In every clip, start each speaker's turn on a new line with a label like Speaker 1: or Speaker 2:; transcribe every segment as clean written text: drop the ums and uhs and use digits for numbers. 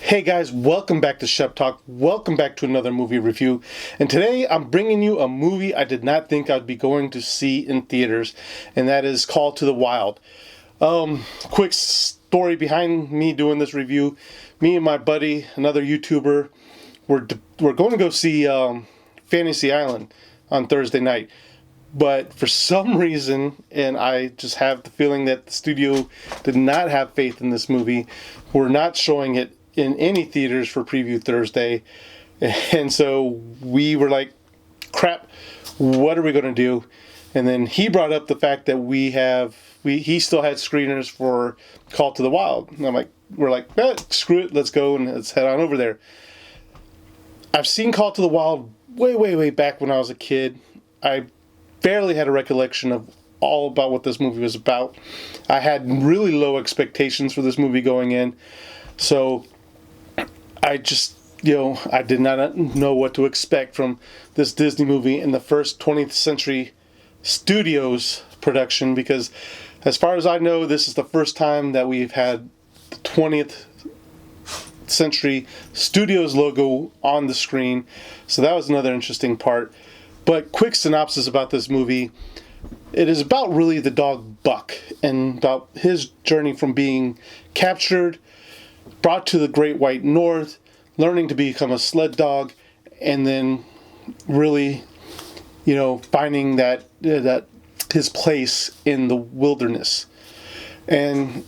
Speaker 1: Hey guys, welcome back to Sheps Talk. Welcome back to another movie review. And today I'm bringing you a movie I did not think I'd be going to see in theaters, and that is Call to the Wild. Quick story behind me doing this review. Me and my buddy, another YouTuber, we're going to go see Fantasy Island on Thursday night. But for some reason, and I just have the feeling that the studio did not have faith in this movie, we're not showing it in any theaters for preview Thursday. And so we were like, crap, what are we going to do? And then he brought up the fact that he still had screeners for Call to the Wild. And we're like, screw it, let's go and let's head on over there. I've seen Call to the Wild way back when I was a kid. I barely had a recollection of all about what this movie was about. I had really low expectations for this movie going in. So I just, I did not know what to expect from this Disney movie in the first 20th Century Studios production, because as far as I know, this is the first time that we've had the 20th Century Studios logo on the screen. So that was another interesting part. But quick synopsis about this movie. It is about really the dog Buck and about his journey from being captured, brought to the Great White North, learning to become a sled dog, and then really, finding that his place in the wilderness. And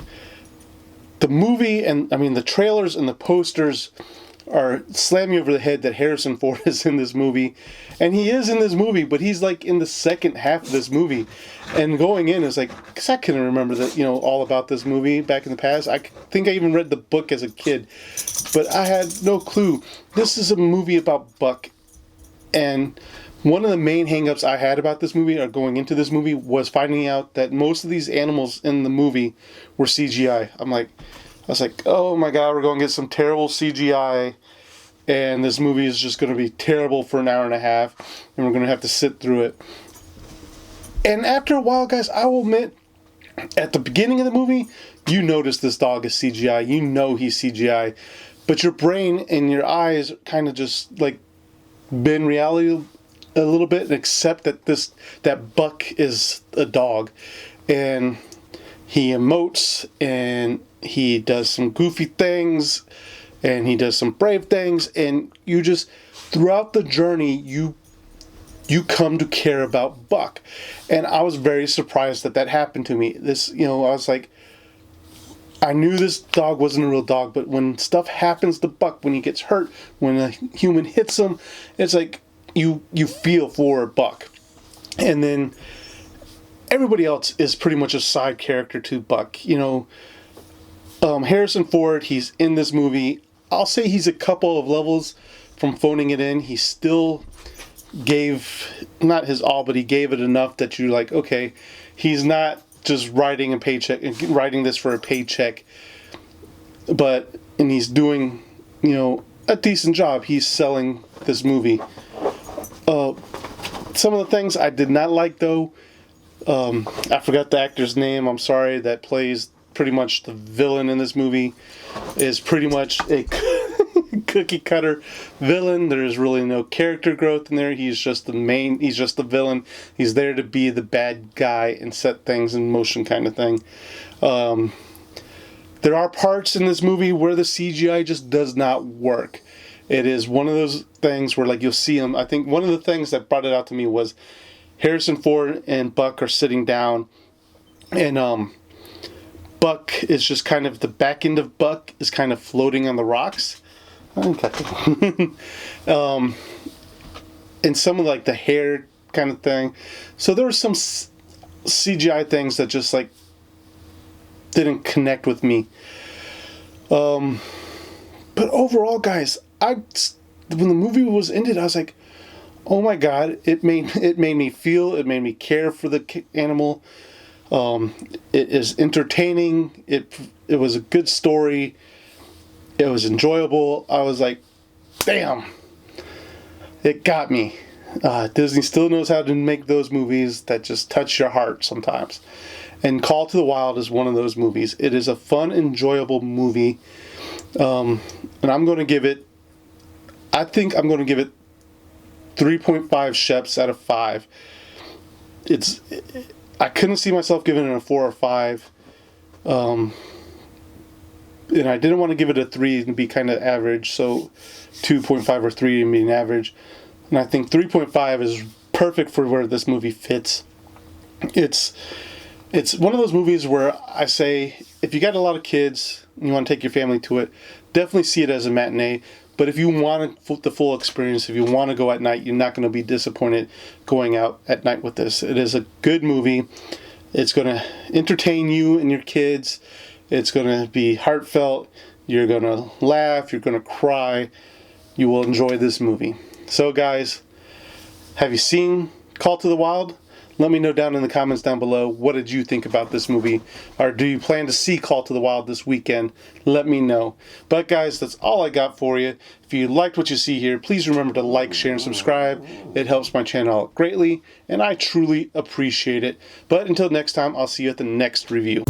Speaker 1: the movie, the trailers and the posters are slamming over the head that Harrison Ford is in this movie. And he is in this movie, but he's like in the second half of this movie. And going in is like, because I couldn't remember that, all about this movie back in the past. I think I even read the book as a kid, but I had no clue. This is a movie about Buck. And one of the main hangups I had about this movie, or going into this movie, was finding out that most of these animals in the movie were CGI. I was like, oh my God, we're going to get some terrible CGI, and this movie is just going to be terrible for an hour and a half, and we're going to have to sit through it. And after a while, guys, I will admit, at the beginning of the movie, you notice this dog is CGI. You know he's CGI. But your brain and your eyes kind of just like bend reality a little bit and accept that Buck is a dog. And he emotes, and he does some goofy things, and he does some brave things, and you just, throughout the journey, you come to care about Buck. And I was very surprised that happened to me. I was like, I knew this dog wasn't a real dog, but when stuff happens to Buck, when he gets hurt, when a human hits him, it's like you feel for Buck. And then everybody else is pretty much a side character to Buck. Harrison Ford, he's in this movie. I'll say he's a couple of levels from phoning it in. He still gave, not his all, but he gave it enough that you're like, okay, he's not just writing this for a paycheck, and he's doing, a decent job. He's selling this movie. Some of the things I did not like, though, I forgot the actor's name, I'm sorry, that plays pretty much the villain in this movie, is pretty much a cookie cutter villain. There's really no character growth in there. He's just the villain. He's there to be the bad guy and set things in motion kind of thing. There are parts in this movie where the CGI just does not work. It is one of those things where, like, you'll see him. I think one of the things that brought it out to me was Harrison Ford and Buck are sitting down, and Buck is just kind of, the back end of Buck is kind of floating on the rocks. Okay. And some of like the hair kind of thing. So there were some CGI things that just like didn't connect with me. But overall, guys, when the movie was ended, I was like, oh my God, it made me feel, it made me care for the animal. It is entertaining. It was a good story. It was enjoyable. I was like, damn, it got me. Disney still knows how to make those movies that just touch your heart sometimes. And Call to the Wild is one of those movies. It is a fun, enjoyable movie. And I'm going to give it, I think I'm going to give it 3.5 Sheps out of 5. I couldn't see myself giving it a 4 or 5. And I didn't want to give it a 3 and be kind of average, so 2.5 or 3 and being average. And I think 3.5 is perfect for where this movie fits. It's one of those movies where I say, if you got a lot of kids and you want to take your family to it, definitely see it as a matinee. But if you want the full experience, if you want to go at night, you're not going to be disappointed going out at night with this. It is a good movie. It's going to entertain you and your kids. It's going to be heartfelt. You're going to laugh. You're going to cry. You will enjoy this movie. So guys, have you seen Call to the Wild? Let me know down in the comments down below, what did you think about this movie? Or do you plan to see Call to the Wild this weekend? Let me know. But guys, that's all I got for you. If you liked what you see here, please remember to like, share, and subscribe. It helps my channel out greatly, and I truly appreciate it. But until next time, I'll see you at the next review.